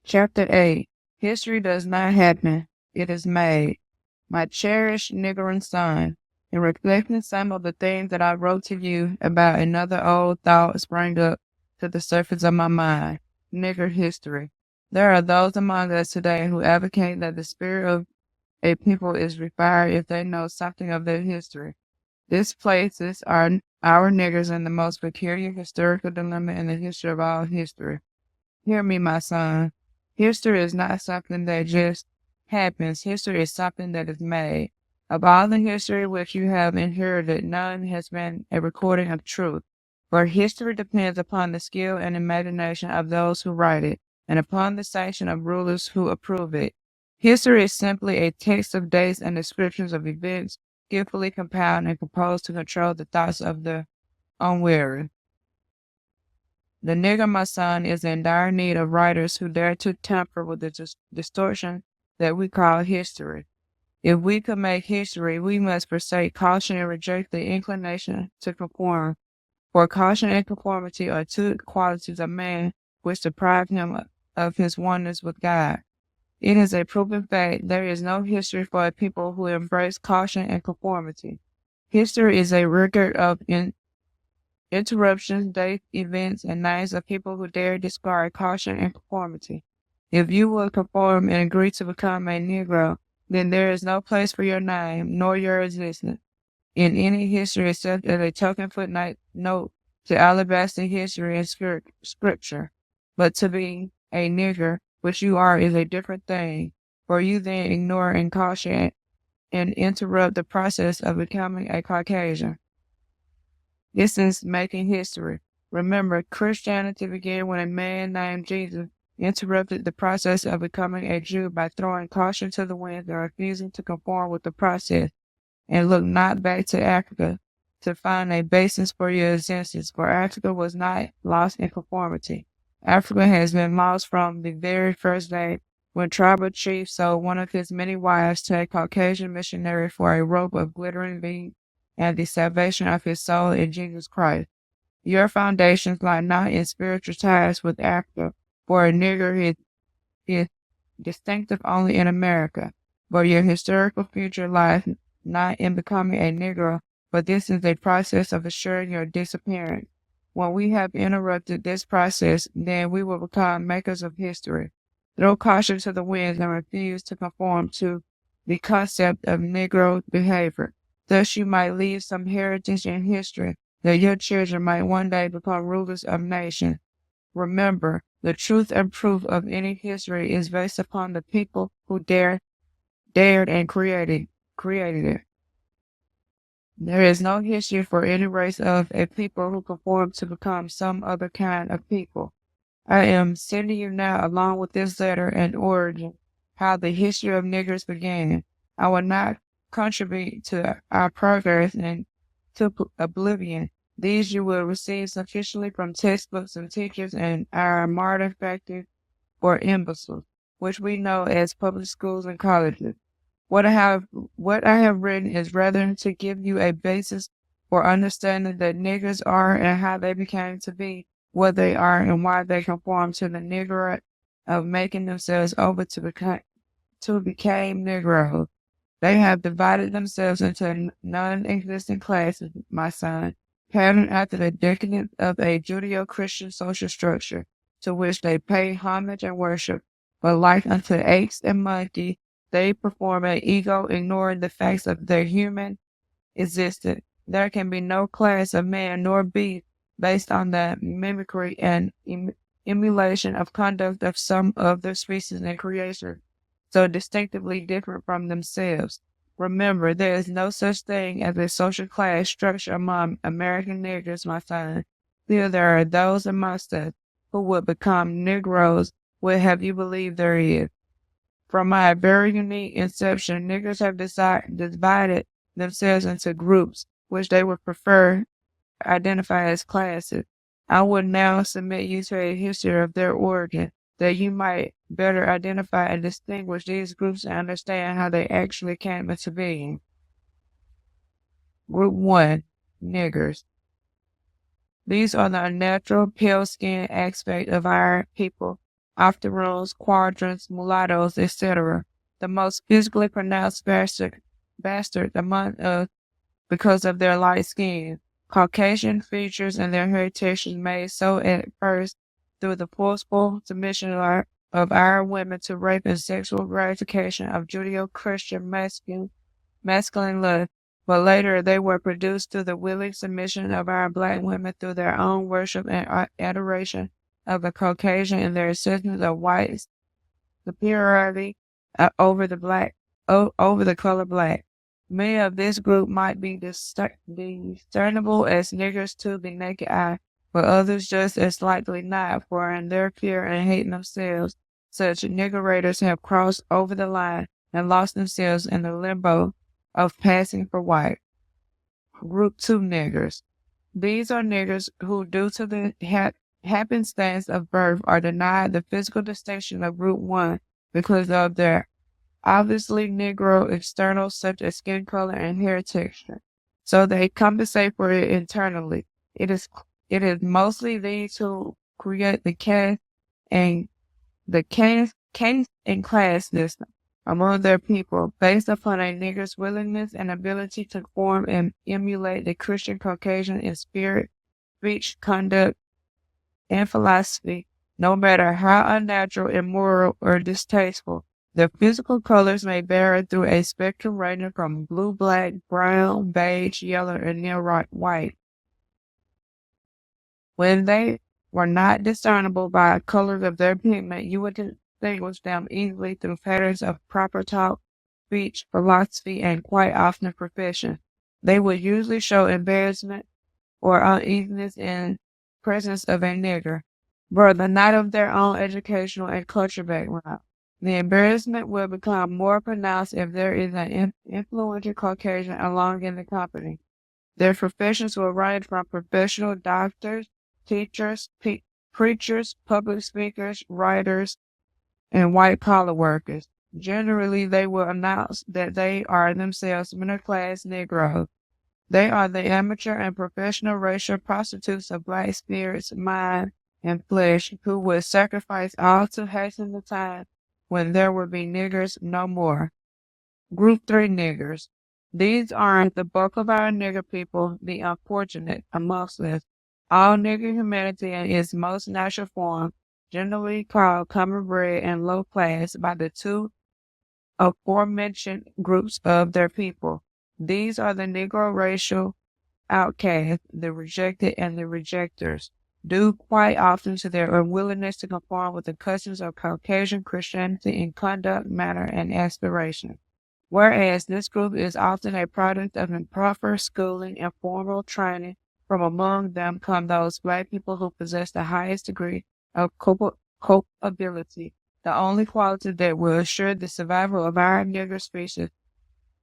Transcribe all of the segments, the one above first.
Chapter 8. History does not happen, it is made. My cherished Nigger son, in reflecting some of the things that I wrote to you about, another old thought sprang up to the surface of my mind. Nigger history. There are those among us today who advocate that the spirit of a people is refined if they know something of their history. This places our niggers in the most peculiar historical dilemma in the history of all history. Hear me, my son. History is not something that just happens. History is something that is made. Of all the history which you have inherited, none has been a recording of truth. For history depends upon the skill and imagination of those who write it, and upon the sanction of rulers who approve it. History is simply a text of dates and descriptions of events, skillfully compiled and composed to control the thoughts of the unwary. The nigger, my son, is in dire need of writers who dare to tamper with the distortion that we call history. If we could make history, we must forsake caution and reject the inclination to conform. For caution and conformity are two qualities of man which deprive him of his oneness with God. It is a proven fact there is no history for a people who embrace caution and conformity. History is a record of interruptions, dates, events, and names of people who dare discard caution and conformity. If you will conform and agree to become a Negro, then there is no place for your name nor your existence in any history except as a token footnote note to alabaster history and scripture. But to be a nigger, which you are, is a different thing, for you then ignore and caution and interrupt the process of becoming a Caucasian. This is making history. Remember, Christianity began when a man named Jesus interrupted the process of becoming a Jew by throwing caution to the winds and refusing to conform with the process. And look not back to Africa to find a basis for your existence, for Africa was not lost in conformity. Africa has been lost from the very first day when tribal chief sold one of his many wives to a Caucasian missionary for a rope of glittering beads and the salvation of his soul in Jesus Christ. Your foundations lie not in spiritual ties with Africa, for a nigger is distinctive only in America, but your historical future lies not in becoming a Negro, but this is a process of assuring your disappearance. When we have interrupted this process, then we will become makers of history. Throw caution to the winds and refuse to conform to the concept of Negro behavior. Thus you might leave some heritage in history, that your children might one day become rulers of nations. Remember, the truth and proof of any history is based upon the people who dared and created it. There is no history for any race of a people who conform to become some other kind of people. I am sending you now, along with this letter and origin, how the history of niggers began. I will not contribute to our progress and to oblivion. These you will receive sufficiently from textbooks and teachers and our modern factories or imbeciles, which we know as public schools and colleges. What I have written is rather to give you a basis for understanding that niggers are and how they became to be what they are and why they conform to the niggerate of making themselves over to become Negroes. They have divided themselves into non-existent classes, my son, patterned after the decadence of a Judeo-Christian social structure, to which they pay homage and worship, but like unto apes and monkeys, they perform an ego, ignoring the facts of their human existence. There can be no class of man nor beast based on the mimicry and emulation of conduct of some of their species and creation, so distinctively different from themselves. Remember, there is no such thing as a social class structure among American niggers, my son. Still, there are those amongst us who would become Negroes. What have you believed there is? From my very unique inception, niggers have divided themselves into groups, which they would prefer identify as classes. I would now submit you to a history of their origin, that you might better identify and distinguish these groups and understand how they actually came into being. Group 1. Niggers. These are the unnatural, pale-skinned aspect of our people, octoroons, quadrants, mulattoes, etc. The most physically pronounced bastard among us because of their light skin. Caucasian features and their heritage is made so at first through the forceful submission of our women to rape and sexual gratification of Judeo-Christian masculine lust, but later they were produced through the willing submission of our black women through their own worship and adoration of the Caucasian and their acceptance of white superiority over the color black. Many of this group might be discernible as niggers to the naked eye, but others just as likely not, for in their fear and hating themselves, such niggerators have crossed over the line and lost themselves in the limbo of passing for white. Group 2 niggers. These are niggers who, due to the happenstance of birth, are denied the physical distinction of Group 1 because of their obviously Negro externals such as skin color and hair texture. So they compensate for it internally. It is mostly these who create the caste and class system among their people based upon a nigger's willingness and ability to form and emulate the Christian Caucasian in spirit, speech, conduct, and philosophy, no matter how unnatural, immoral, or distasteful. Their physical colors may vary through a spectrum ranging from blue, black, brown, beige, yellow, and near white. When they were not discernible by colors of their pigment, you would distinguish them easily through patterns of proper talk, speech, philosophy, and quite often profession. They would usually show embarrassment or uneasiness in presence of a nigger, brother not of their own educational and cultural background. The embarrassment will become more pronounced if there is an influential Caucasian along in the company. Their professions will range from professional doctors, teachers, preachers, public speakers, writers, and white-collar workers. Generally, they will announce that they are themselves middle-class Negroes. They are the amateur and professional racial prostitutes of black spirits, mind, and flesh who would sacrifice all to hasten the time when there will be niggers no more. Group 3 niggers. These are the bulk of our nigger people, the unfortunate amongst us. All nigger humanity in its most natural form, generally called common bred and low class by the two aforementioned groups of their people. These are the Negro racial outcasts, the rejected, and the rejectors, due quite often to their unwillingness to conform with the customs of Caucasian Christianity in conduct, manner, and aspiration. Whereas this group is often a product of improper schooling and formal training, from among them come those black people who possess the highest degree of copeability, the only quality that will assure the survival of our nigger species.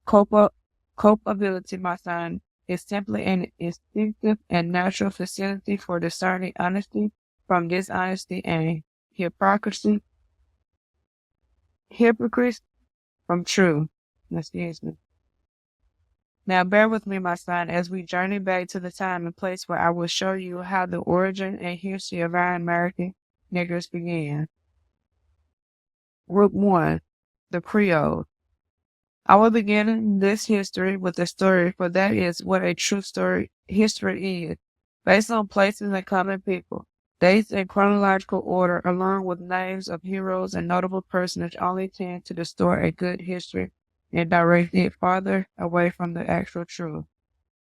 Copeability, my son, is simply an instinctive and natural facility for discerning honesty from dishonesty and hypocrisy from true. Excuse me. Now bear with me, my son, as we journey back to the time and place where I will show you how the origin and history of our American niggers began. Group 1, the Creole. I will begin this history with a story, for that is what a true history is, based on places and common people. Dates in chronological order, along with names of heroes and notable personages, only tend to distort a good history and direct it farther away from the actual truth.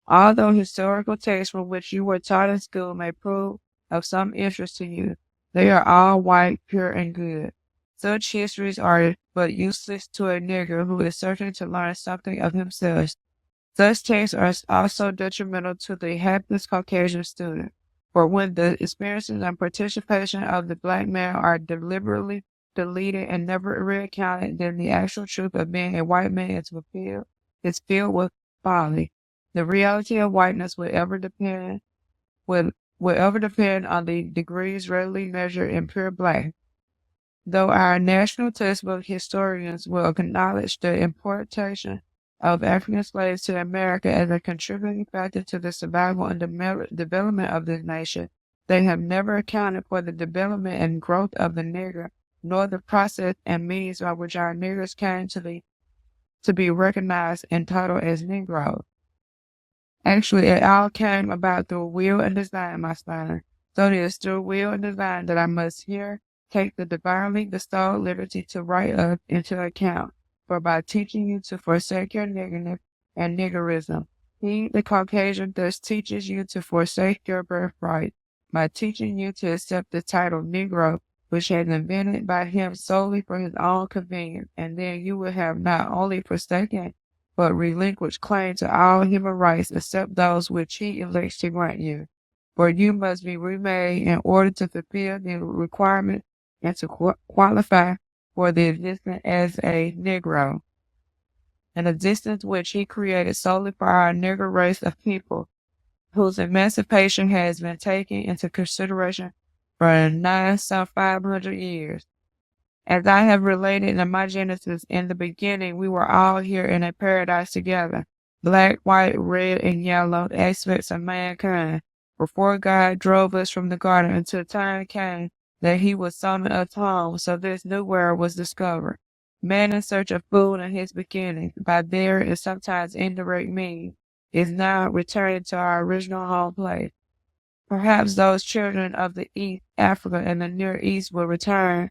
Although historical texts from which you were taught in school may prove of some interest to you, they are all white, pure, and good. Such histories are but useless to a nigger who is searching to learn something of himself. Such texts are also detrimental to the hapless Caucasian student, for when the experiences and participation of the black man are deliberately deleted and never recounted, then the actual truth of being a white man is filled with folly. The reality of whiteness will ever depend on the degrees readily measured in pure black. Though our national textbook historians will acknowledge the importation of African slaves to America as a contributing factor to the survival and development of this nation, they have never accounted for the development and growth of the nigger nor the process and means by which our niggers came to be recognized and titled as Negroes. Actually, it all came about through will and design, my son. So it is through will and design that I must here take the divinely bestowed liberty to write us into account. For by teaching you to forsake your niggerness and niggerism, he, the Caucasian, thus teaches you to forsake your birthright by teaching you to accept the title Negro, which has been invented by him solely for his own convenience, and then you will have not only forsaken but relinquish claim to all human rights except those which he elects to grant you. For you must be remade in order to fulfill the requirement and to qualify for the existence as a Negro, an existence which he created solely for our Negro race of people, whose emancipation has been taken into consideration for nigh some 500 years. As I have related in my Genesis, in the beginning we were all here in a paradise together, black, white, red, and yellow aspects of mankind, before God drove us from the garden until the time came that he would summon us home, so this new world was discovered. Man in search of food in his beginning, by direct and sometimes indirect means, is now returning to our original home place. Perhaps those children of the East Africa and the Near East will return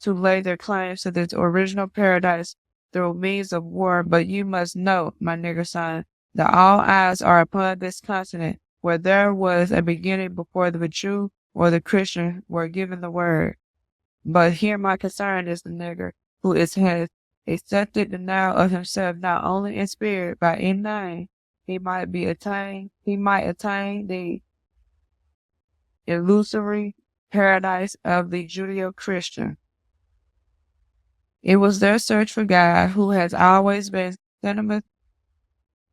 to lay their claims to this original paradise through means of war, but you must know, my nigger son, that all eyes are upon this continent, where there was a beginning before the Jew or the Christian were given the word. But here my concern is the nigger, who has accepted denial of himself not only in spirit, but in name. He might attain the illusory paradise of the Judeo-Christian. It was their search for God, who has always been synonymous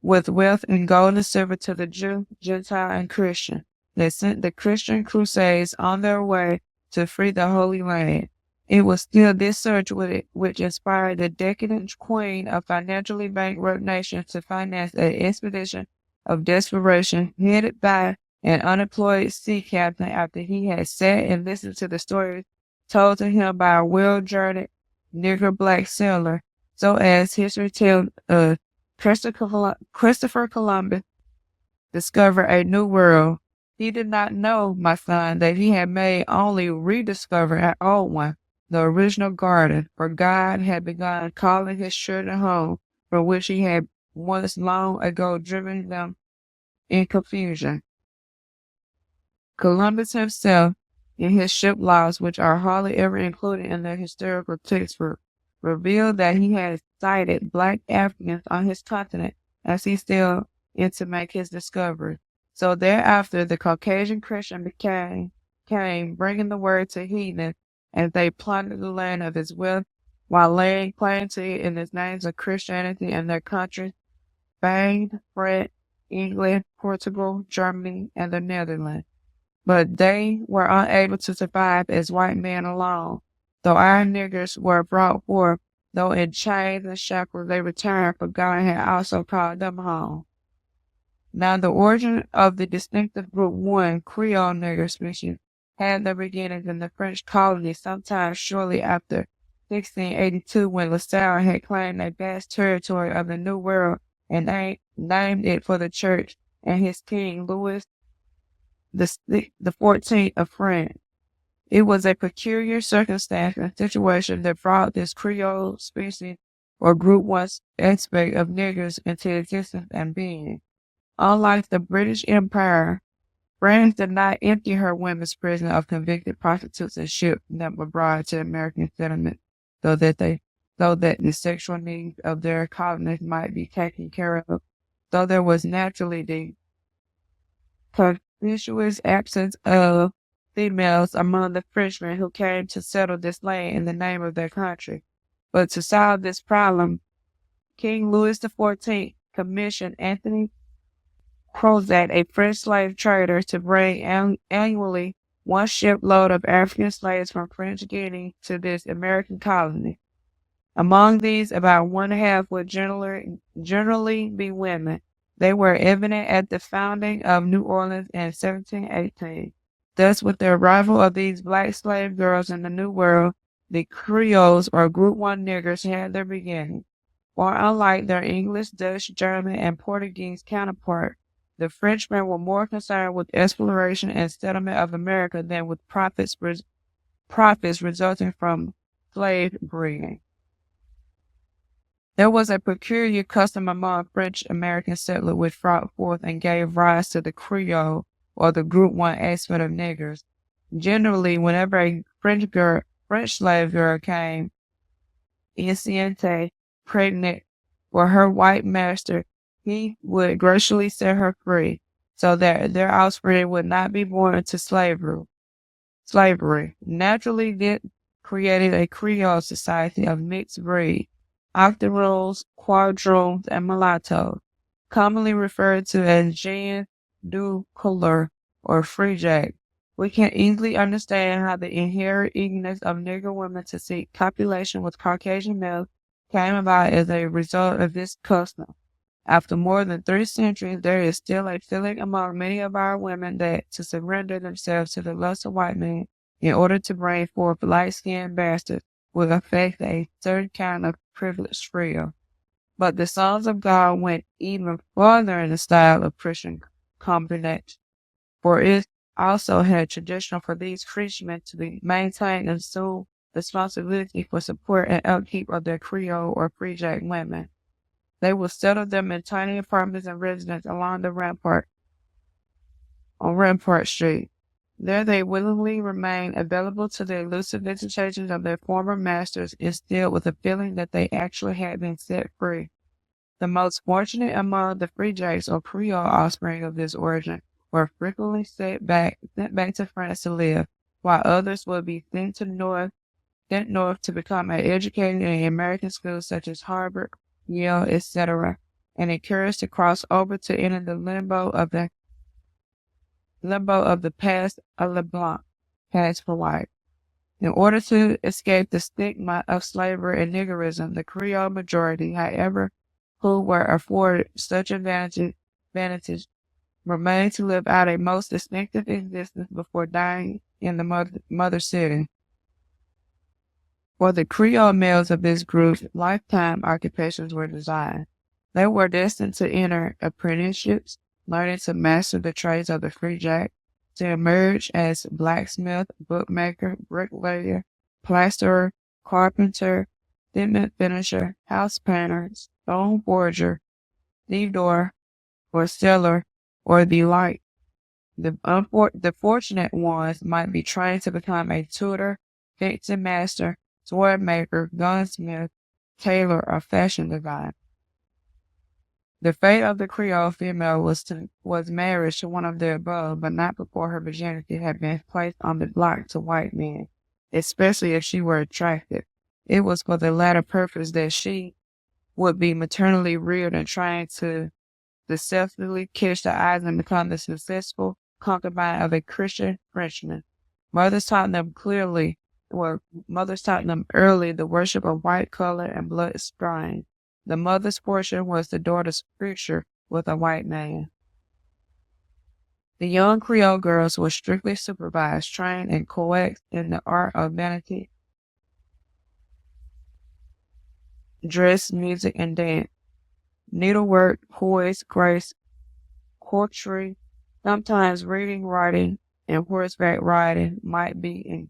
with wealth and gold and silver to the Jew, Gentile, and Christian. They sent the Christian crusades on their way to free the Holy Land. It was still this search which inspired the decadent queen of financially bankrupt nations to finance an expedition of desperation headed by an unemployed sea captain after he had sat and listened to the stories told to him by a well-journeyed nigger black sailor, so as history tells us, Christopher Columbus discovered a new world. He did not know, my son, that he had made only rediscover an old one, the original garden, for God had begun calling his children home, from which he had once long ago driven them in confusion. Columbus himself, in his ship laws, which are hardly ever included in the historical textbook, revealed that he had sighted black Africans on his continent as he sailed in to make his discovery. So thereafter the Caucasian Christian came bringing the word to heathens as they plundered the land of his wealth, while laying claim to it in the names of Christianity and their countries, Spain, France, England, Portugal, Germany, and the Netherlands. But they were unable to survive as white men alone. Though our niggers were brought forth, though in chains and shackles they returned, for God had also called them home. Now the origin of the distinctive group 1 Creole nigger species had their beginnings in the French colony sometime shortly after 1682, when LaSalle had claimed a vast territory of the New World and named it for the church and his king Louis the 14th of France. It was a peculiar circumstance and situation that brought this Creole species or group 1 aspect of niggers into existence and being. Unlike the British Empire, France did not empty her women's prison of convicted prostitutes and ship them abroad to American settlements so that the sexual needs of their colonists might be taken care of. So there was naturally the conspicuous absence of females among the Frenchmen who came to settle this land in the name of their country. But to solve this problem, King Louis XIV commissioned Anthony Crozat, a French slave trader, to bring annually 1 shipload of African slaves from French Guinea to this American colony. Among these, about 1/2 would generally be women. They were evident at the founding of New Orleans in 1718. Thus, with the arrival of these black slave girls in the New World, The Creoles or Group 1 niggers had their beginning. For unlike their English, Dutch, German, and Portuguese counterpart, the Frenchmen were more concerned with exploration and settlement of America than with profits resulting from slave breeding. There was a peculiar custom among French American settlers which brought forth and gave rise to the Creole or the Group 1 aspect of niggers. Generally, whenever a French slave girl came enceinte, pregnant for her white master, he would graciously set her free, so that their offspring would not be born into slavery. Naturally, this created a Creole society of mixed breed, octoroons, quadroons, and mulattoes, commonly referred to as gens du couleur or free jack. We can easily understand how the inherent eagerness of Nigger women to seek copulation with Caucasian males came about as a result of this custom. After more than 3 centuries, there is still a feeling among many of our women that to surrender themselves to the lust of white men in order to bring forth light-skinned bastards will affect a certain kind of privileged thrill. But the sons of God went even further in the style of Christian combination, for it also had traditional for these Frenchmen to be maintained and assume responsibility for support and upkeep of their Creole or Free Jack women. They would settle them in tiny apartments and residences along the rampart on Rampart Street. There they willingly remain available to the elusive visitations of their former masters, instilled with a feeling that they actually had been set free. The most fortunate among the Free Jacks or Creole offspring of this origin were frequently sent back to France to live, while others would be sent north to become educated in American schools such as Harvard, Yale, etc., and encouraged to cross over to enter the limbo of the past of LeBlanc, past for white. In order to escape the stigma of slavery and niggerism, the Creole majority, however, who were afforded such advantage, remained to live out a most distinctive existence before dying in the mother city. For the Creole males of this group, lifetime occupations were designed. They were destined to enter apprenticeships, learning to master the trades of the Free Jack, to emerge as blacksmith, bookmaker, bricklayer, plasterer, carpenter, cement finisher, house painter, stone forger, stevedore, or seller, or the like. The fortunate ones might be trained to become a tutor, fencing master, sword maker, gunsmith, tailor, or fashion designer. The fate of the Creole female was marriage to one of the above, but not before her virginity had been placed on the block to white men, especially if she were attractive. It was for the latter purpose that she would be maternally reared and trained to successfully catch the eyes and become the successful concubine of a Christian Frenchman. Mothers taught them early the worship of white color and blood strain. The mother's portion was the daughter's future with a white man. The young Creole girls were strictly supervised, trained, and coaxed in the art of vanity, dress, music, and dance, needlework, poise, grace, poetry, sometimes reading, writing, and horseback riding might be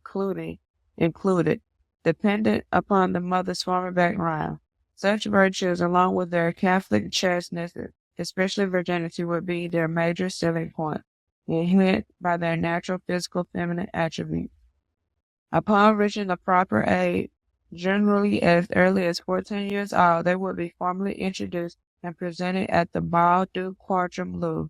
included, dependent upon the mother's former background. Such virtues, along with their Catholic chasteness, especially virginity, would be their major selling point, enhanced by their natural physical feminine attributes. Upon reaching the proper age, generally as early as 14 years old, they would be formally introduced and presented at the Bal du Quartier Bleu.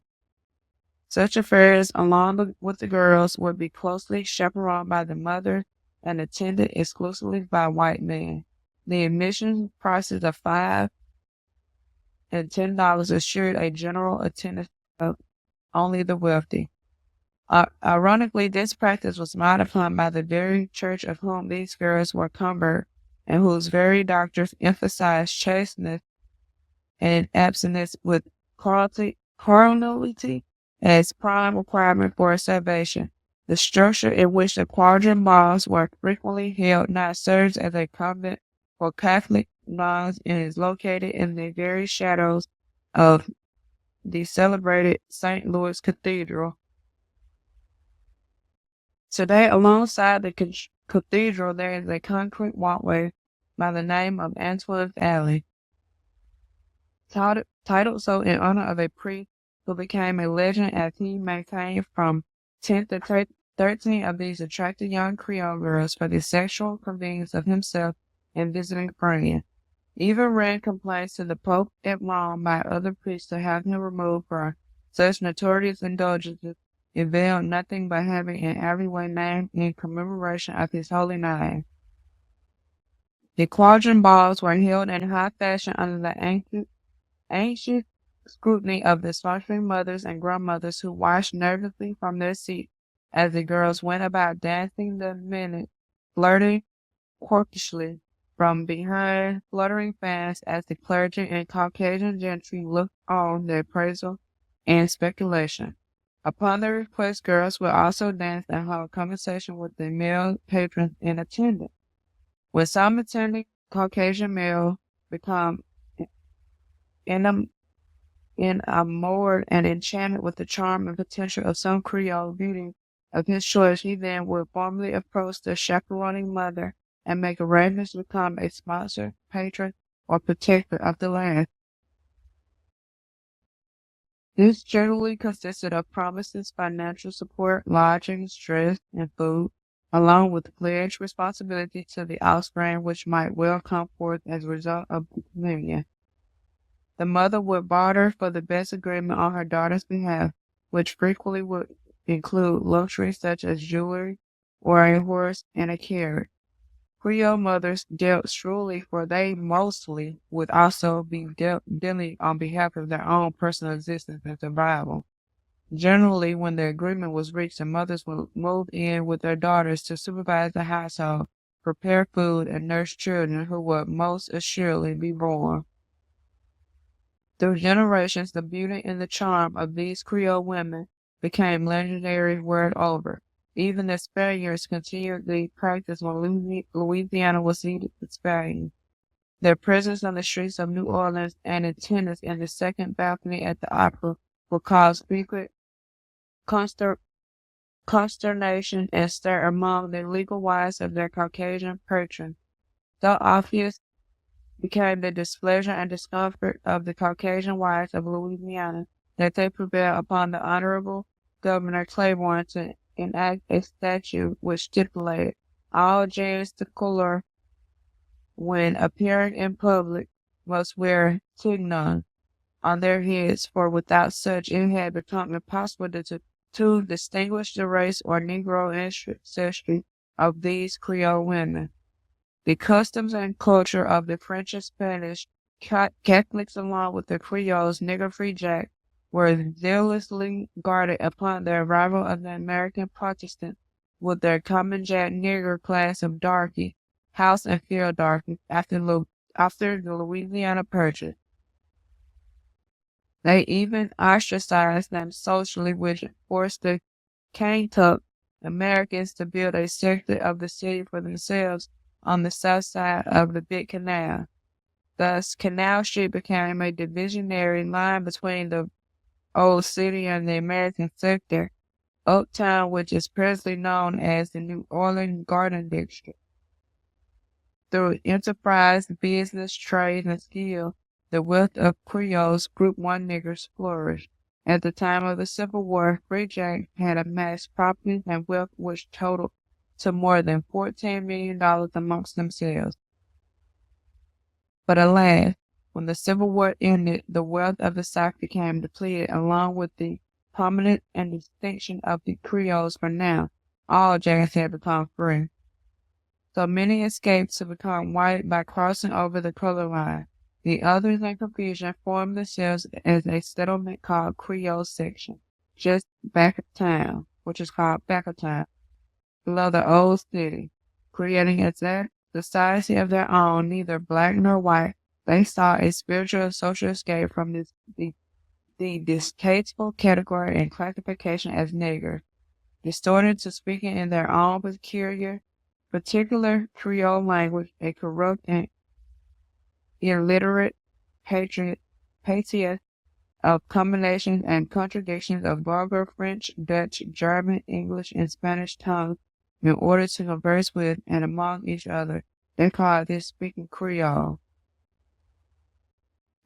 Such affairs, along with the girls, would be closely chaperoned by the mother and attended exclusively by white men. The admission prices of $5 and $10 assured a general attendance of only the wealthy. Ironically, this practice was modified by the very church of whom these girls were converted, and whose very doctors emphasized chasteness and abstinence with carnality as prime requirement for salvation. The structure in which the quadrant balls were frequently held now serves as a convent for Catholic nuns and is located in the very shadows of the celebrated St. Louis Cathedral. Today, alongside the cathedral, there is a concrete walkway by the name of Antoine's Alley, titled so in honor of a priest who became a legend as he maintained from 10 to 13 of these attractive young Creole girls for the sexual convenience of himself and visiting friends. Even ran complaints to the Pope at Rome by other priests to have him removed for such notorious indulgences. It veiled nothing but having an alleyway named in commemoration of his holy name. The quadrant balls were held in high fashion under the ancient scrutiny of the sparkling mothers and grandmothers who watched nervously from their seats as the girls went about dancing the minute, flirting quirkishly from behind fluttering fans as the clergy and Caucasian gentry looked on their appraisal and speculation. Upon their request, girls would also dance and hold conversation with the male patrons in attendance. When some attending Caucasian male become enamored and enchanted with the charm and potential of some Creole beauty of his choice, he then would formally approach the chaperoning mother and make arrangements to become a sponsor, patron, or protector of the land. This generally consisted of promises, financial support, lodging, dress, and food, along with pledged responsibility to the offspring which might well come forth as a result of the communion. The mother would barter for the best agreement on her daughter's behalf, which frequently would include luxuries such as jewelry or a horse and a carriage. Creole mothers dealt shrewdly, for they mostly would also be dealing on behalf of their own personal existence and survival. Generally, when the agreement was reached, the mothers would move in with their daughters to supervise the household, prepare food, and nurse children who would most assuredly be born. Through generations, the beauty and the charm of these Creole women became legendary world over. Even the Spaniards continued the practice when Louisiana was ceded to Spain. Their presence on the streets of New Orleans and attendance in the second balcony at the opera would cause frequent consternation and stir among the legal wives of their Caucasian patrons. So obvious became the displeasure and discomfort of the Caucasian wives of Louisiana that they prevailed upon the Honorable Governor Claiborne to enact a statute which stipulated all gens de couleur, when appearing in public, must wear tignons on their heads, for without such it had become impossible to distinguish the race or Negro ancestry of these Creole women. The customs and culture of the French and Spanish Catholics, along with the Creoles, Nigger Free Jack, were zealously guarded upon the arrival of the American Protestants with their common Jack Nigger class of darky, house and field darky, after the Louisiana Purchase. They even ostracized them socially, which forced the Kaintuck Americans to build a sector of the city for themselves on the south side of the Big Canal. Thus, Canal Street became a divisionary line between the old city and the American sector, uptown, which is presently known as the New Orleans Garden District. Through enterprise, business, trade, and skill, the wealth of Creoles, Group 1 niggers, flourished. At the time of the Civil War, Free Jack had amassed property and wealth which totaled to more than $14 million amongst themselves. But alas, when the Civil War ended, the wealth of the South became depleted, along with the prominence and distinction of the Creoles, for now all Jacks had become free. So many escaped to become white by crossing over the color line. The others in confusion formed themselves as a settlement called Creole Section, just back of town, which is called back of town, below the old city, creating a society of their own, neither black nor white. They saw a spiritual and social escape from the distasteful category and classification as Nigger. distorted to speaking in their own particular Creole language, a corrupt and illiterate patriot of combinations and contradictions of vulgar French, Dutch, German, English, and Spanish tongues in order to converse with and among each other. They call this speaking Creole.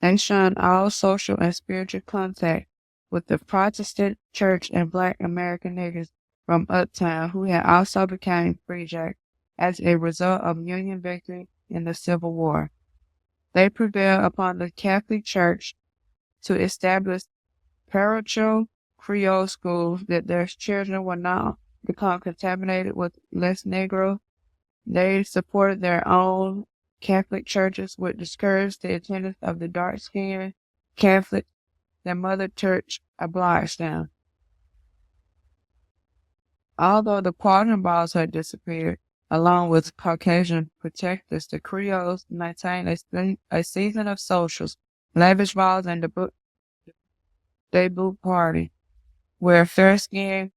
They shun all social and spiritual contact with the Protestant church and black American niggers from uptown who had also become free jacks as a result of Union victory in the Civil War. They prevailed upon the Catholic Church to establish parochial Creole schools that their children would not become contaminated with less Negro. They supported their own Catholic churches, which discouraged the attendance of the dark-skinned Catholic their mother church obliged them. Although the quadrant balls had disappeared, along with Caucasian protectors, the Creoles maintained a season of socials, lavish balls, and the debut party, where fair-skinned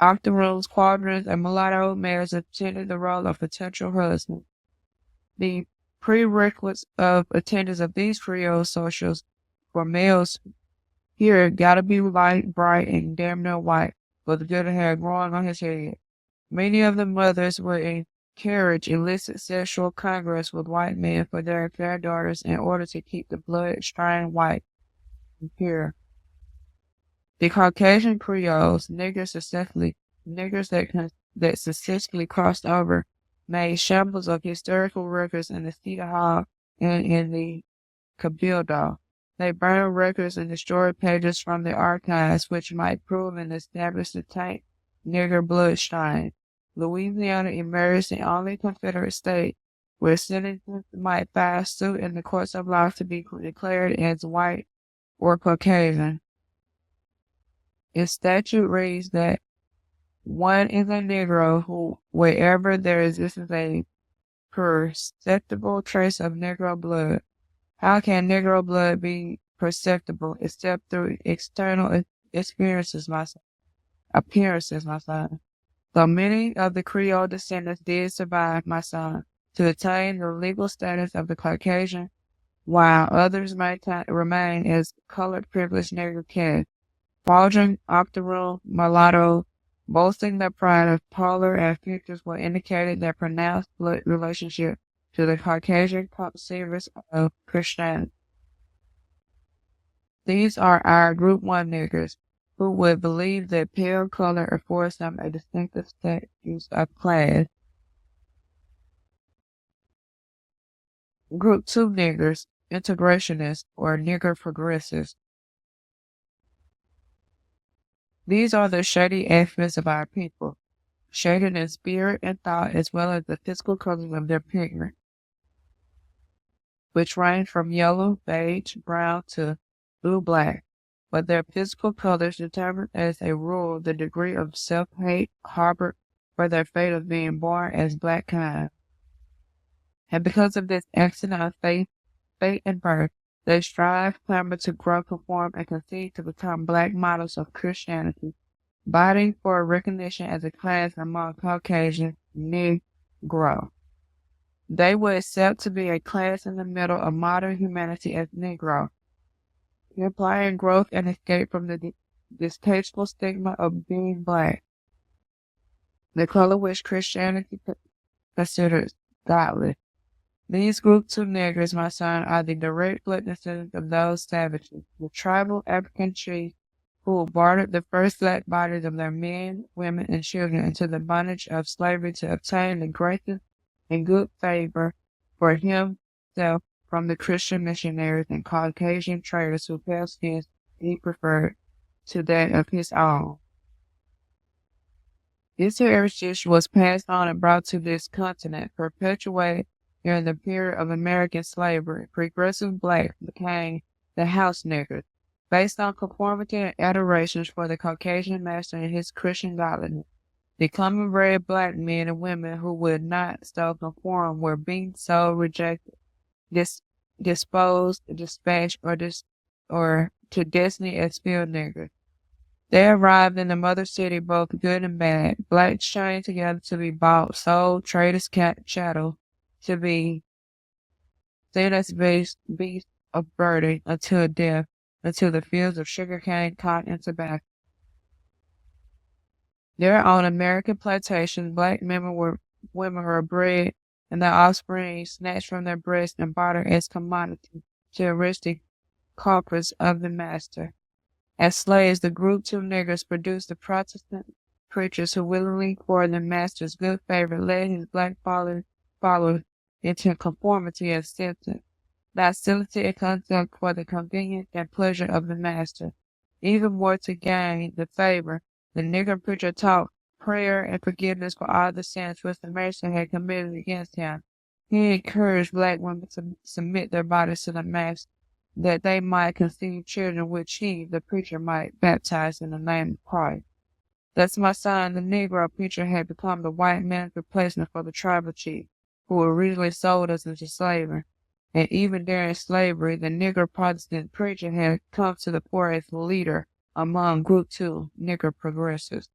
octoroons, quadrants, and mulatto mares attended the role of potential husbands. The prerequisites of attendance of these Creole socials for males here gotta be light, bright, and damn near white, with good hair growing on his head. Many of the mothers would encourage illicit sexual congress with white men for their fair daughters in order to keep the blood strained white and pure. The Caucasian Creoles, niggers that successfully crossed over, made shambles of historical records in the Cedar Hall and in the Cabildo. They burned records and destroyed pages from the archives which might prove and establish the taint nigger bloodstream. Louisiana emerged the only Confederate state where citizens might file suit in the courts of law to be declared as white or Caucasian. Its statute reads that one is a Negro who, wherever there exists a perceptible trace of Negro blood. How can Negro blood be perceptible except through external appearances, my son? So many of the Creole descendants did survive, my son, to attain the legal status of the Caucasian, while others remain as colored privileged Negro caste. Quadrant, octoroon, mulatto, boasting their pride of parlor and features were indicated their pronounced blood relationship to the Caucasian conservatives of Christianity. These are our Group 1 niggers, who would believe that pale color affords them a distinctive status of class. Group 2 niggers, integrationists, or nigger progressives. These are the shady aspects of our people, shaded in spirit and thought as well as the physical colors of their pigment, which range from yellow, beige, brown to blue-black, but their physical colors determine as a rule the degree of self-hate harbored for their fate of being born as black kind. And because of this accident of fate and birth, they strive, clamor to grow, conform, and concede to become black models of Christianity, vying for recognition as a class among Caucasian Negro. They would accept to be a class in the middle of modern humanity as Negro, implying growth and escape from the distasteful stigma of being black, the color which Christianity considers godly. These Group 2 niggers, my son, are the direct descendants of those savages, the tribal African chiefs who bartered the first black bodies of their men, women, and children into the bondage of slavery to obtain the graces and good favor for himself from the Christian missionaries and Caucasian traders whose pale skins he preferred to that of his own. This heritage was passed on and brought to this continent, perpetuated during the period of American slavery. Progressive blacks became the house niggers, based on conformity and adoration for the Caucasian master and his Christian godliness. The common-bred black men and women who would not so conform were being so rejected, disposed, dispatched, or to destiny as field niggers. They arrived in the mother city both good and bad. Blacks chained together to be bought, sold, traders chattel, to be sent as beasts of burden until death, until the fields of sugarcane, cotton, and tobacco. There on American plantations, black women were bred, and their offspring snatched from their breasts and bartered as commodity to enrich the coffers of the master. As slaves, the group two niggers produced the Protestant preachers who willingly, for the master's good favor, led his black followers into conformity and sentence, docility and conduct for the convenience and pleasure of the master. Even more to gain the favor, the nigger preacher taught prayer and forgiveness for all the sins which the master had committed against him. He encouraged black women to submit their bodies to the master, that they might conceive children which he, the preacher, might baptize in the name of Christ. Thus my son, the Negro preacher, had become the white man's replacement for the tribal chief, who originally sold us into slavery. And even during slavery, the Nigger Protestant preacher had come to the fore as leader among Group 2 Nigger progressives.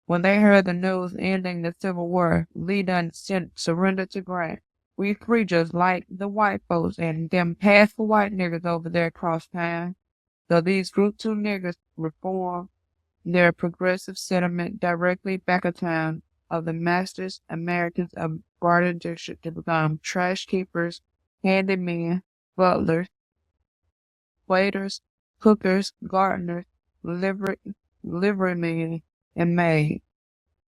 When they heard the news ending the Civil War, Lee done surrendered to Grant. We free just like the white folks and them passed for white niggers over there across town. So these Group 2 niggers reformed their progressive settlement directly back of town of the masters Americans of Barton District to become trash keepers, handymen, butlers, waiters, cookers, gardeners, liverymen, and maids.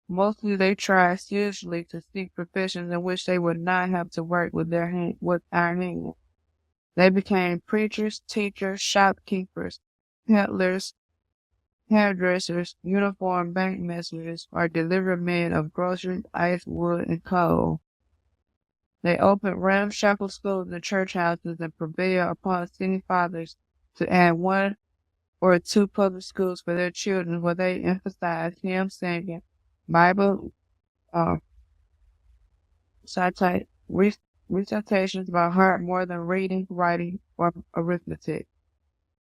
Mostly they try seriously to seek professions in which they would not have to work with our hands. They became preachers, teachers, shopkeepers, peddlers, hairdressers, uniformed bank messengers, or delivery men of groceries, ice, wood, and coal. They opened ramshackle schools and church houses and prevailed upon city fathers to add one or two public schools for their children where they emphasized hymn singing, Bible recitations by heart more than reading, writing, or arithmetic.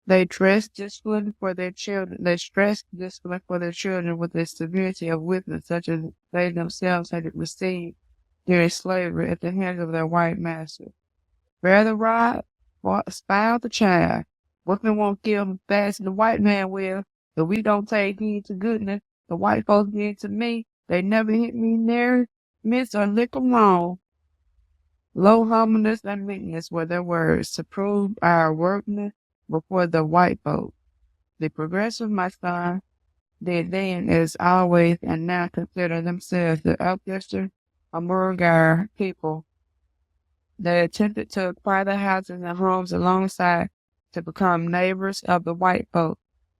They stressed discipline for their children with the severity of whipping such as they themselves had received during slavery at the hands of their white masters. Bear the rod, spoil the child. Whipping won't kill him fast as the white man will. If we don't take heed to goodness, the white folks did to me. They never hit me near, miss, or lick 'em wrong. Low humbleness and meekness were their words to prove our worthiness before the white folk. The progressive, my son, did then as always and now consider themselves the uplifter among our people. They attempted to acquire the houses and homes alongside to become neighbors of the white folk.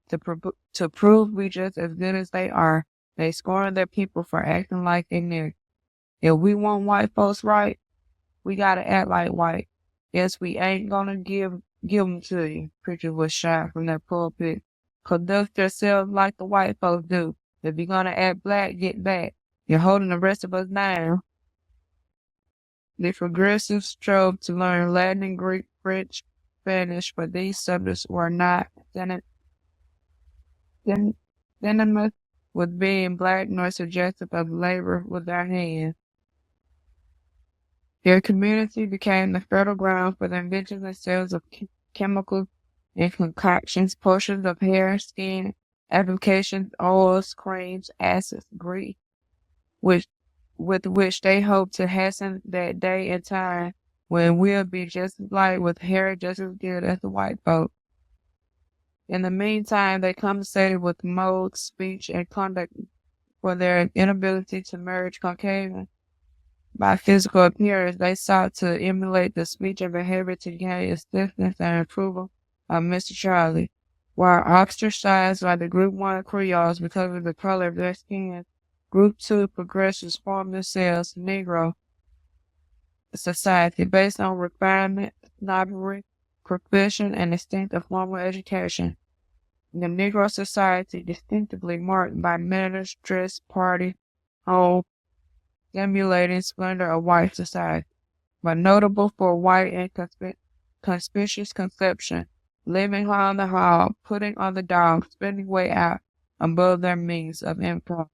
To prove we just as good as they are, they scorned their people for acting like they knew. If we want white folks right, we gotta act like white. Yes, we ain't gonna give 'em to you, preachers would shout from their pulpit. Conduct yourselves like the white folks do. If you're gonna act black, get back. You're holding the rest of us down. The progressives strove to learn Latin, Greek, French, Spanish, but these subjects were not synonymous with being black nor suggestive of labor with their hands. Their community became the fertile ground for the inventions and sales of chemicals and concoctions, potions of hair, skin, applications, oils, creams, acids, grease, with which they hope to hasten that day and time when we'll be just as light with hair just as good as the white folk. In the meantime, they compensated with mode, speech, and conduct for their inability to merge Caucasian. By physical appearance, they sought to emulate the speech and behavior to gain acceptance and approval of Mr. Charlie. While ostracized by the Group 1 Creoles because of the color of their skin, Group 2 progressives formed themselves Negro society based on refinement, snobbery, profession, and instinctive formal education. The Negro society distinctively marked by manners, dress, party, home, emulating splendor of white society, but notable for white and conspicuous conception, living on the hall, putting on the dog, spending way out, above their means of income.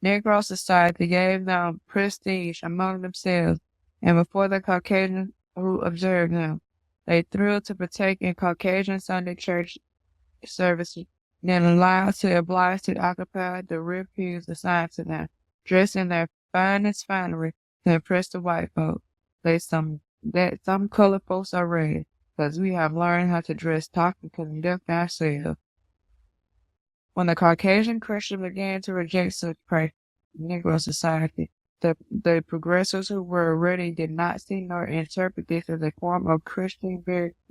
Negro society gave them prestige among themselves and before the Caucasians who observed them. They thrilled to partake in Caucasian Sunday church services, then allowed to oblige to occupy the rear pews assigned to them, dressed in their finest finery to impress the white folk. Some colored folks are ready, because we have learned how to dress talk and conduct ourselves. When the Caucasian Christian began to reject such practice in Negro society, the progressives who were ready did not see nor interpret this as a form of Christian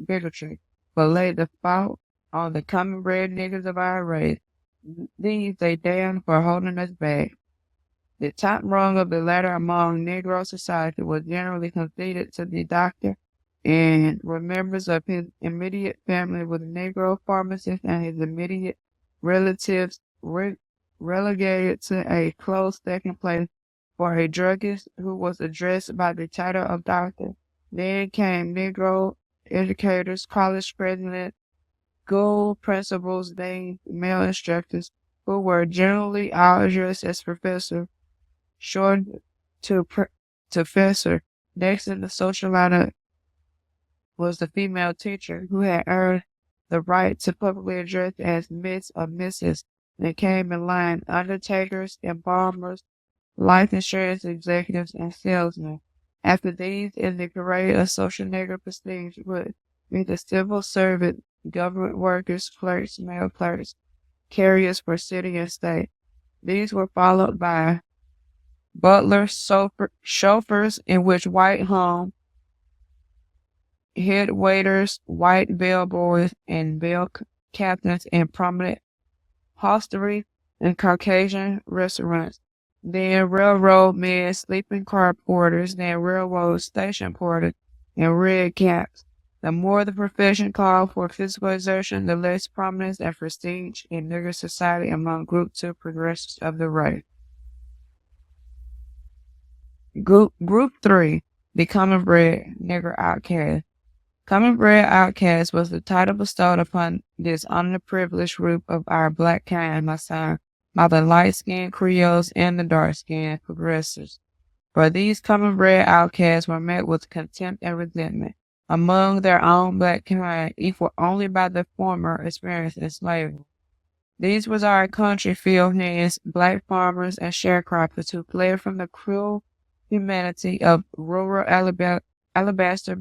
bigotry, but laid the fault on the common bred niggers of our race. These they damned for holding us back. The top rung of the ladder among Negro society was generally conceded to the doctor and were members of his immediate family, with Negro pharmacists and his immediate relatives relegated to a close second place for a druggist who was addressed by the title of doctor. Then came Negro educators, college presidents, school principals, deans, male instructors, who were generally all addressed as professor, short to professor. Next in the social ladder was the female teacher, who had earned the right to publicly address as Miss or Mrs. They came in line undertakers, embalmers, life insurance executives, and salesmen. After these, in the parade of social Negro prestige would be the civil servant, government workers, clerks, mail clerks, carriers for city and state. These were followed by butlers, chauffeurs, in which white home, head waiters, white bellboys, and bell captains in prominent hostelry and Caucasian restaurants. Then railroad men, sleeping car porters, then railroad station porters, and red caps. The more the profession called for physical exertion, the less prominence and prestige in Nigger society among Group 2 progressives of the race. Group 3, the common bred Nigger outcast. Common bred outcast was the title bestowed upon this underprivileged group of our black kind assigned by the light-skinned Creoles and the dark-skinned progressives. For these common bred outcasts were met with contempt and resentment among their own black kind, equal only by the former experience in slavery. These was our country field hands, black farmers, and sharecroppers who fled from the cruel humanity of rural alabaster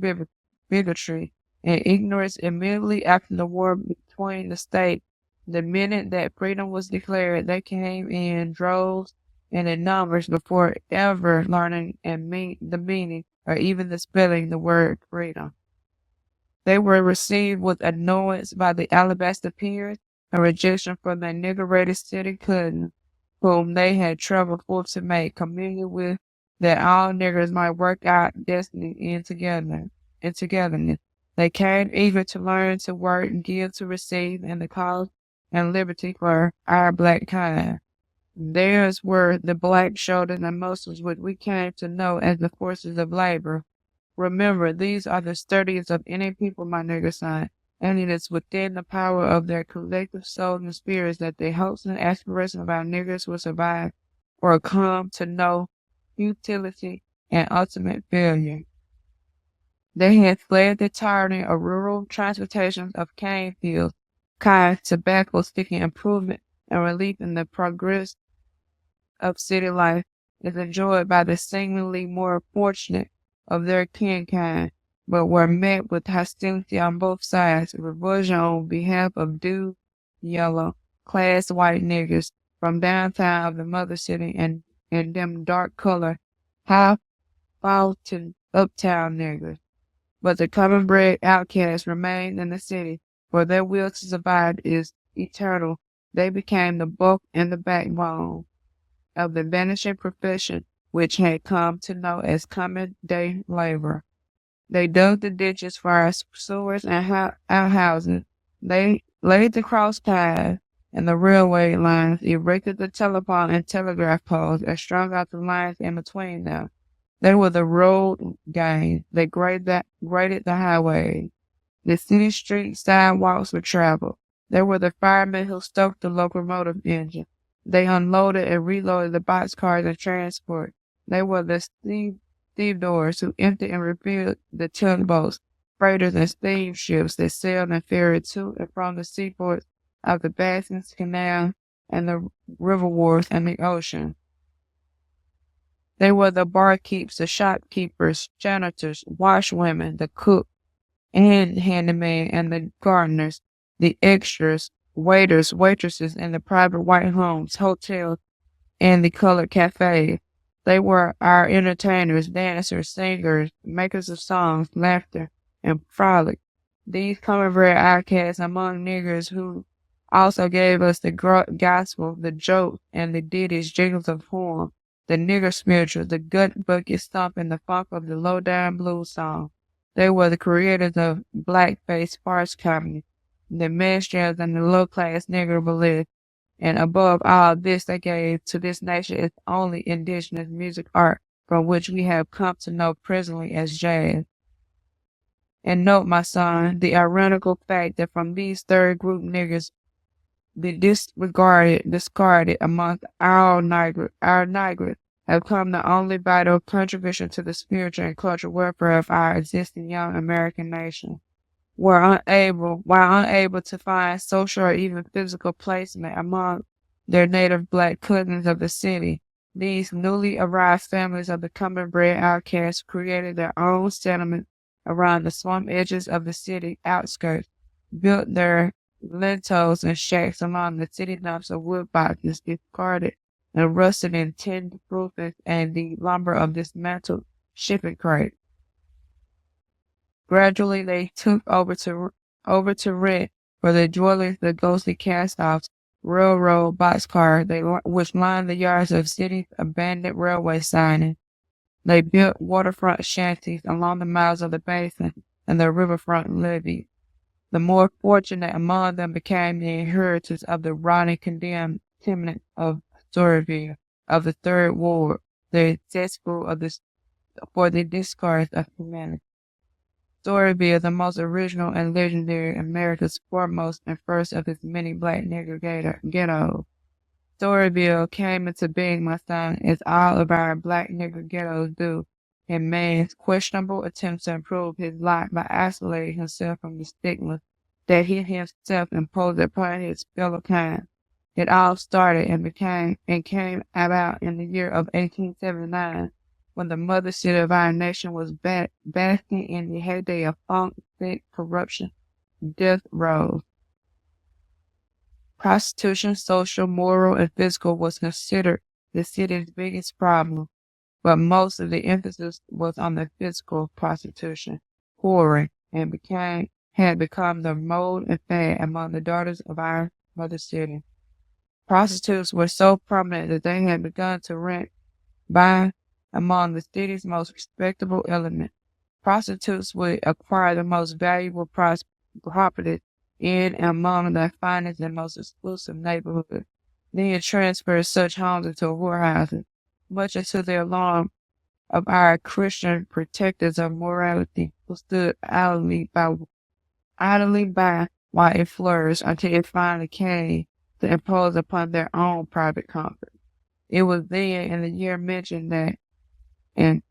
bigotry and ignorance immediately after the war between the states. The minute that freedom was declared, they came in droves and in numbers before ever learning the meaning or even the spelling the word freedom. They were received with annoyance by the alabaster peers and rejection from their niggerated city cousins, whom they had traveled forth to make communion with, that all niggers might work out destiny in togetherness. They came eager to learn to work, give to receive, and the cause and liberty for our black kind. Theirs were the black shoulders and muscles which we came to know as the forces of labor. Remember, these are the sturdiest of any people, my nigger son, and it is within the power of their collective souls and spirits that the hopes and aspirations of our niggers will survive or come to know futility and ultimate failure. They had fled the tyranny of rural transportation of cane fields, cotton, tobacco, seeking improvement and relief in the progress of city life is enjoyed by the seemingly more fortunate of their kind, but were met with hostility on both sides, revulsion on behalf of dude yellow, class white niggers from downtown of the mother city and them dark-colored, high-faulted uptown niggers. But the common bred outcasts remained in the city, for their will to survive is eternal. They became the bulk and the backbone of the vanishing profession which had come to know as common day labor. They dug the ditches for our sewers and outhouses. They laid the cross ties and the railway lines, erected the telephone and telegraph poles, and strung out the lines in between them. They were the road gangs. They graded the highways. The city street sidewalks were traveled. They were the firemen who stoked the locomotive engine. They unloaded and reloaded the boxcars and transport. They were the stevedores who emptied and refilled the tugboats, freighters, and steamships that sailed and ferried to and from the seaports of the basins, canal, and the river wharves and the ocean. They were the barkeeps, the shopkeepers, janitors, washwomen, the cook and handyman, and the gardeners, the extras, waiters, waitresses in the private white homes, hotels, and the colored cafes. They were our entertainers, dancers, singers, makers of songs, laughter, and frolic. These common outcasts among niggers who also gave us the gospel, the joke, and the ditties, jingles of horn, the nigger spiritual, the gut bucket stomp, and the funk of the low-down blues song. They were the creators of blackface farce comedy, the minstrels, and the low-class nigger burlesque. And above all this, they gave to this nation its only indigenous music art, from which we have come to know presently as jazz. And note, my son, the ironical fact that from these third group niggers, the discarded amongst our Nigger have come the only vital contribution to the spiritual and cultural welfare of our existing young American nation. While unable to find social or even physical placement among their native black cousins of the city, these newly arrived families of the common-bred outcasts created their own settlement around the swamp edges of the city outskirts, built their lintos and shacks along the city dumps of wood boxes discarded and rusted in tin roofings and the lumber of dismantled shipping crates. Gradually, they took over to rent for the dwellings the ghostly cast-offs, railroad boxcars which lined the yards of cities' abandoned railway sidings. They built waterfront shanties along the miles of the basin and the riverfront levees. The more fortunate among them became the inheritors of the rotting, condemned tenements of Storyville, of the Third Ward, the cesspool for the discards of humanity. Storyville, the most original and legendary, America's foremost and first of its many black nigger ghettos. Storyville came into being, my son, as all of our black nigger ghettos do, in man's questionable attempts to improve his lot by isolating himself from the stigma that he himself imposed upon his fellow kind. It all started and came about in the year of 1879, when the mother city of our nation was basking in the heyday of funk, sick, corruption, death row. Prostitution, social, moral, and physical, was considered the city's biggest problem, but most of the emphasis was on the physical prostitution, whoring, and had become the mode and fad among the daughters of our mother city. Prostitutes were so prominent that they had begun to rank by among the city's most respectable elements. Prostitutes would acquire the most valuable property in and among the finest and most exclusive neighborhoods, then transfer such homes into whorehouses, much to the alarm of our Christian protectors of morality, who stood idly by while it flourished until it finally came to impose upon their own private comfort. It was then, in the year mentioned, that an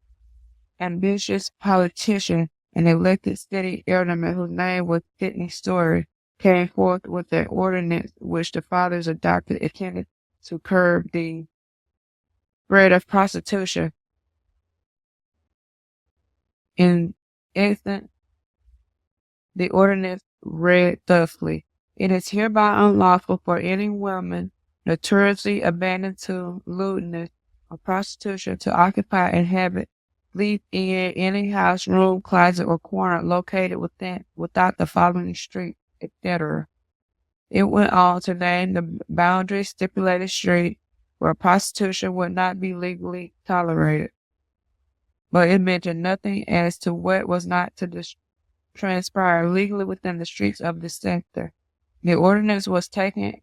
ambitious politician and elected city alderman whose name was Sidney Story came forth with an ordinance which the fathers adopted intended to curb the spread of prostitution. In essence, the ordinance read thusly: "It is hereby unlawful for any woman notoriously abandoned to lewdness or prostitution to occupy, inhabit, sleep in any house, room, closet, or corner located without the following street," etc. It went on to name the boundary stipulated street where prostitution would not be legally tolerated, but it mentioned nothing as to what was not to transpire legally within the streets of the sector. The ordinance was taken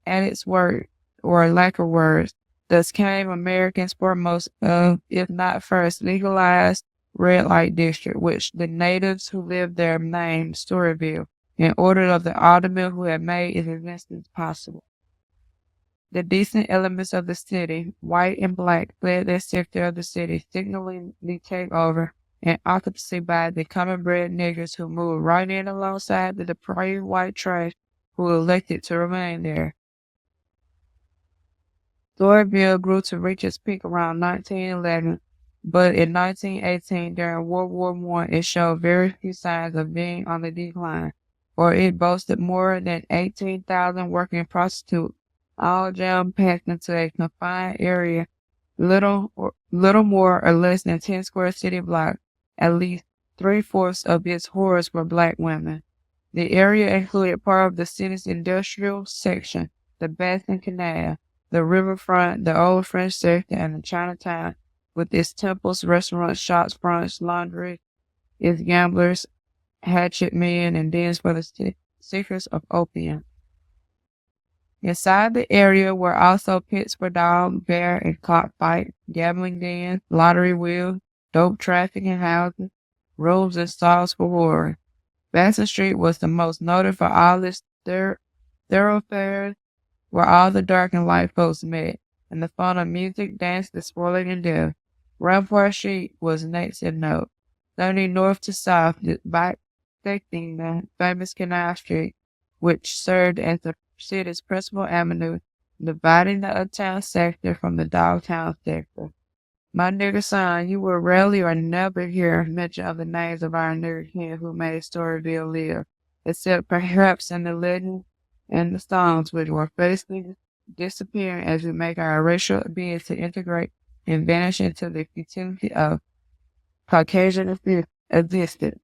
at its word, or lack of words. Thus came Americans' foremost of, if not first, legalized red light district, which the natives who lived there named Storyville. in order of the aldermen who had made its existence possible. The decent elements of the city, white and black, fled their sector of the city, signaling the takeover and occupancy by the common-bred niggers who moved right in alongside the depraved white trash who elected to remain there. Storyville grew to reach its peak around 1911, but in 1918, during World War I, it showed very few signs of being on the decline, for it boasted more than 18,000 working prostitutes, all jam-packed into a confined area, little more or less than 10 square city blocks. At least 3/4 of its whores were black women. The area included part of the city's industrial section, the Basin Canal, the riverfront, the old French sector, and the Chinatown, with its temples, restaurants, shops, fronts, laundry, its gamblers, hatchet men, and dens for the seekers of opium. Inside the area were also pits for dog, bear, and cockfight, gambling dens, lottery wheels, dope trafficking houses, rooms and stalls for whores. Basin Street was the most noted for all its thoroughfares where all the dark and light folks met, and the fun of music, dance, despoiling, and death. Rampart Street was next in note, turning north to south, bisecting the famous Canal Street, which served as the city's principal avenue, dividing the uptown sector from the downtown sector. My nigger son, you will rarely or never hear mention of the names of our nigger kin who made Storyville live, except perhaps in the legends and the songs which were faithfully disappearing as we make our racial beings to integrate and vanish into the futility of Caucasian existence.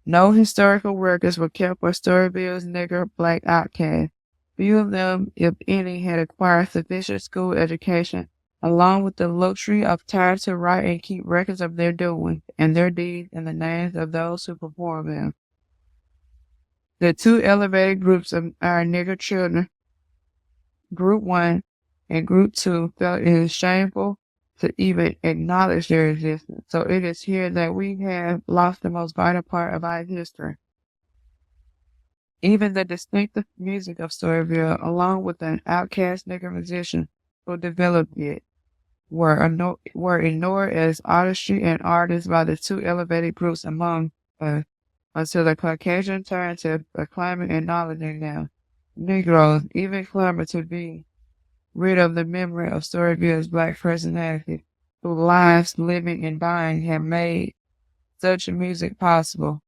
No historical records were kept for Storyville's nigger black outcasts. Few of them, if any, had acquired sufficient school education, along with the luxury of time to write and keep records of their doings and their deeds and the names of those who performed them. The two elevated groups of our nigger children, Group 1 and Group 2, felt it is shameful to even acknowledge their existence. So it is here that we have lost the most vital part of our history. Even the distinctive music of Storyville, along with an outcast nigger musician who developed it, were ignored as artistry and artists by the two elevated groups among us, until the Caucasian turned to acclaiming and acknowledging them. Negroes even clamored to be rid of the memory of Storyville's black personality, whose lives, living and dying, had made such music possible.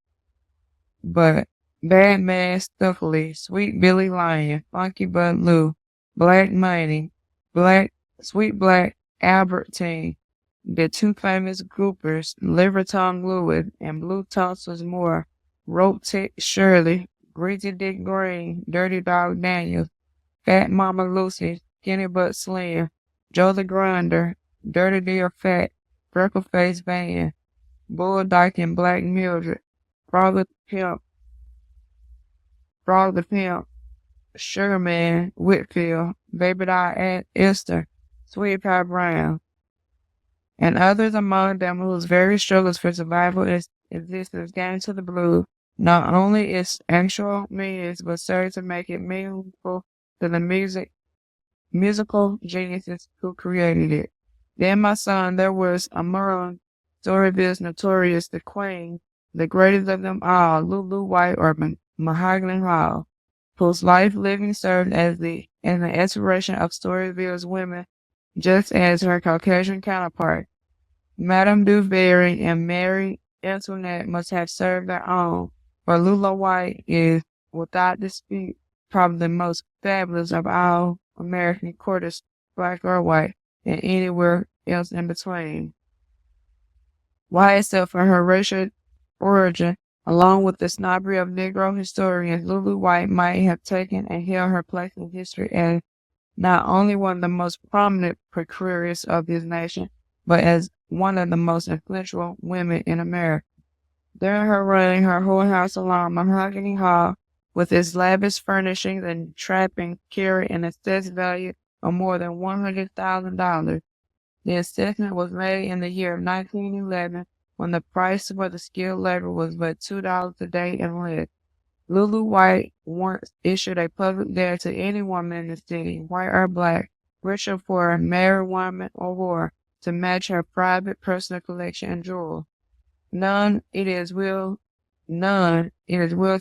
But Bad Man Stuffley, Sweet Billy Lion, Funky Bud Lou, Black Money, Sweet Black Albertine, the two famous groupers, Liver Tongue Louis and Blue Tonsils Moore, Rope Tick Shirley, Greasy Dick Green, Dirty Dog Daniels, Fat Mama Lucy, Skinny Butt Slim, Joe the Grinder, Dirty Deer Fat, Freckle Face Van, Bull Dyke and Black Mildred, Frog the Pimp, Sugar Man, Whitfield, Baby Doll Esther, Sweet Pie Brown, and others among them whose very struggles for survival and existence got into the blues, not only its actual meanings, but served to make it meaningful to the musical geniuses who created it. Then, my son, there was among Storyville's notorious the Queen, the greatest of them all, Lulu White or Mahogany Hall, whose life living served as an inspiration of Storyville's women, just as her Caucasian counterpart, Madame du Barry and Mary Antoinette, must have served their own, for Lulu White is, without dispute, probably the most fabulous of all American courtiers, black or white, and anywhere else in between. Why, except for her racial origin, along with the snobbery of Negro historians, Lulu White might have taken and held her place in history as not only one of the most prominent procurers of his nation, but as one of the most influential women in America. During her reign, her whorehouse along Mahogany Hall, with its lavish furnishings and trappings, carried an assessed value of more than $100,000. The assessment was made in the year of 1911, when the price for the skilled labor was but $2 a day and less. Lulu White once issued a public letter to any woman in the city, white or black, rich or poor, married woman or whore, to match her private personal collection and jewels. None it is will to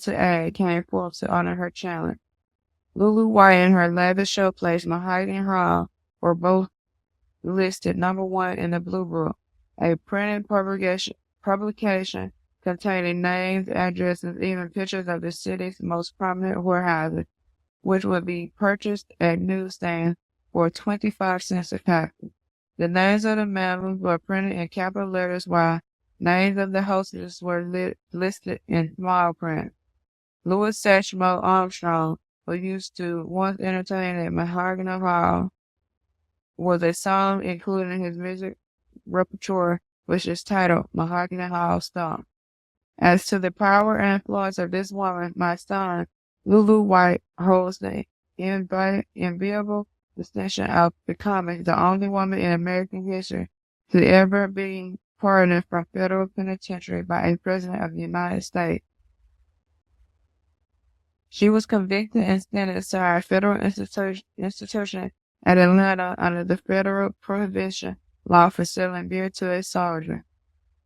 aid came forth to honor her challenge. Lulu White and her lavish showplace Mahogany Hall were both listed #1 in the Blue Book, a printed publication containing names, addresses, even pictures of the city's most prominent warehouses, which would be purchased at newsstands for 25 cents a copy. The names of the members were printed in capital letters while names of the hostesses were listed in small print. Louis Satchmo Armstrong, who used to once entertain at Mahogany Hall, was a song included in his music repertoire, which is titled Mahogany Hall Stomp. As to the power and influence of this woman, my son, Lulu White, holds the enviable distinction of becoming the only woman in American history to ever be pardoned from federal penitentiary by a president of the United States. She was convicted and sentenced to a federal institution at Atlanta under the federal prohibition law for selling beer to a soldier.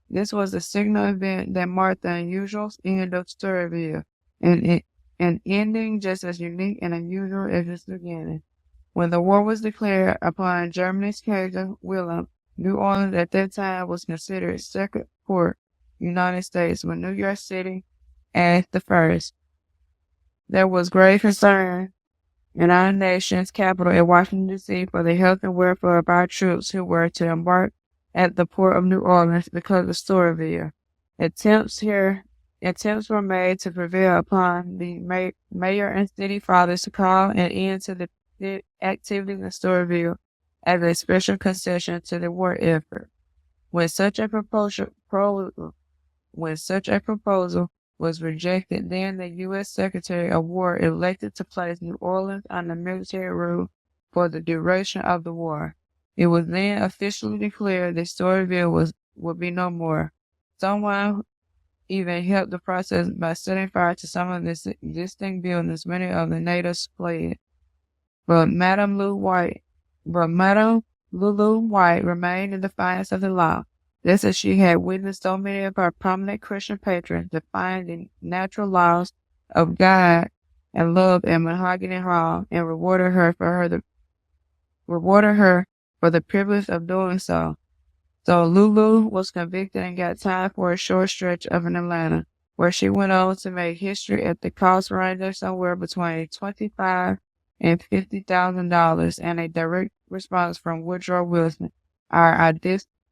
This was a signal event that marked the unusual end of Storyville, an ending just as unique and unusual as its beginning. When the war was declared upon Germany's character, Wilhelm, New Orleans at that time was considered second port United States, with New York City as the first. There was grave concern in our nation's capital at Washington, D.C. for the health and welfare of our troops who were to embark at the port of New Orleans because of Storyville. Attempts were made to prevail upon the mayor and city fathers to call an end to the activities in Storyville as a special concession to the war effort. When such a proposal was rejected, then the U.S. Secretary of War elected to place New Orleans under military rule for the duration of the war. It was then officially declared that Storyville would be no more. Someone even helped the process by setting fire to some of the existing buildings. Many of the natives fled. But Madame Lulu White remained in defiance of the law, just as she had witnessed so many of her prominent Christian patrons defying the natural laws of God and love at Mahogany Hall, and rewarded her for the privilege of doing so. So Lulu was convicted and got time for a short stretch of in Atlanta, where she went on to make history at the cost ranging somewhere between $25,000 and $50,000, and a direct response from Woodrow Wilson, our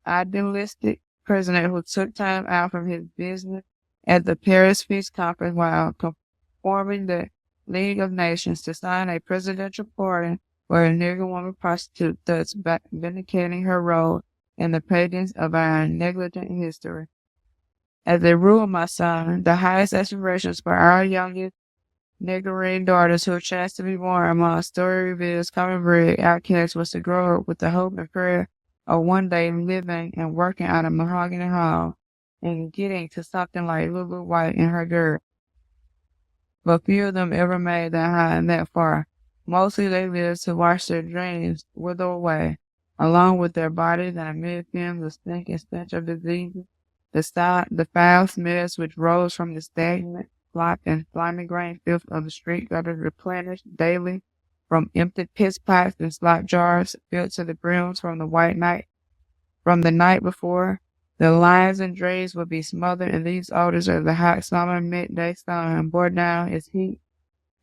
idealistic president who took time out from his business at the Paris Peace Conference while forming the League of Nations to sign a presidential pardon for a Nigger woman prostitute, thus vindicating her role in the pages of our negligent history. As a rule, my son, the highest aspirations for our youngest Niggerine daughters who chance to be born among Storyville's common-bred outcasts was to grow up with the hope and prayer of one day living and working out of Mahogany Hall and getting to something like Lulu White and her girl. But few of them ever made that high and that far. Mostly they lived to watch their dreams wither away, along with their bodies and amid fumes of stink and stench of diseases, the foul smells which rose from the stagnant slop and slimy grain filth of the street gutters replenished daily from empty piss pipes and slop jars filled to the brims from the night before. The lions and drays would be smothered in these odors as the hot summer midday sun bore down its heat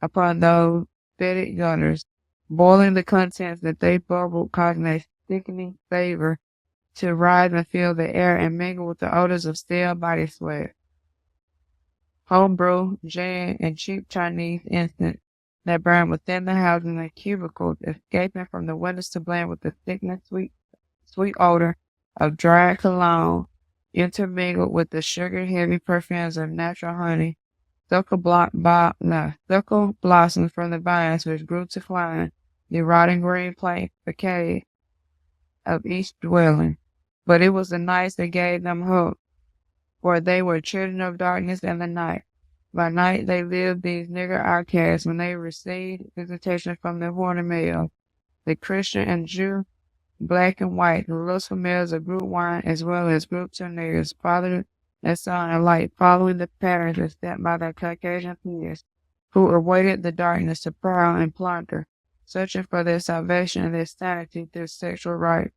upon those fetid gutters, boiling the contents that they bubbled, causing a sickening savor to rise and fill the air and mingle with the odors of stale body sweat, homebrew, gin, and cheap Chinese incense that burned within the houses and cubicles, escaping from the windows to blend with the thickening sweet odor of dried cologne, intermingled with the sugar-heavy perfumes of natural honey, suckle blossoms from the vines which grew to climb the rotting green facade of each dwelling. But it was the nights that gave them hope, for they were children of darkness and the night. By night they lived these nigger outcasts when they received visitations from the horny male, the Christian and Jew, black and white, the lustful males of group one as well as group two niggers, father and son alike, following the patterns set by their Caucasian peers, who awaited the darkness to prowl and plunder, searching for their salvation and their sanity through sexual right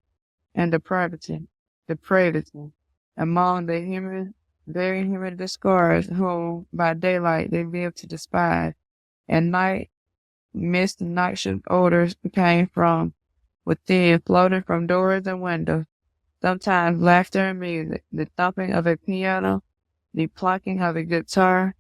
and depravity among the very human discards whom by daylight they lived to despise. At night, mist and noxious odors came from within, floating from doors and windows. Sometimes laughter and music, the thumping of a piano, the plucking of a guitar,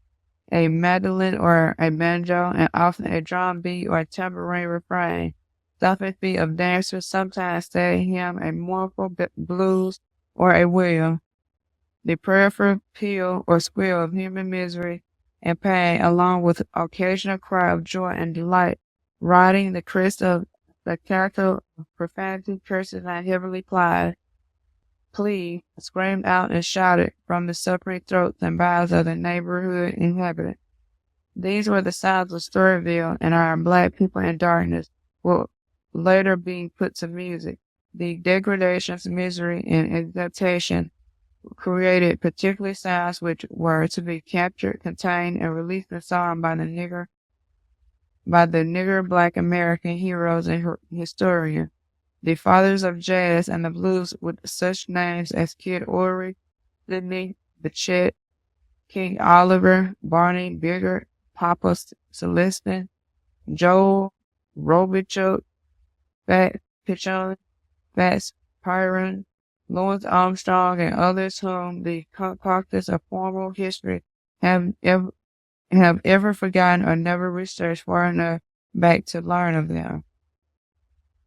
a mandolin or a banjo, and often a drum beat or a tambourine refrain. Thumping feet of dancers sometimes say him a mournful blues or a wail. The prayerful peal or squeal of human misery and pain, along with occasional cry of joy and delight, riding the crest of spectacular profanity, curses, and heavily plea, screamed out and shouted from the suffering throats and mouths of the neighborhood inhabitants. These were the sounds of Storyville, and our black people in darkness will later be put to music. The degradations, misery, and exaltation created particular sounds which were to be captured, contained, and released in song by the nigger black American heroes and historians, the fathers of jazz and the blues, with such names as Kid Ory, Sidney Bechet, King Oliver, Barney Bigger, Papa Celestin, Joel Robichaud, Fat Pichon, Fats Pyron, Lawrence Armstrong, and others whom the concoctors of formal history have ever forgotten or never researched far enough back to learn of them.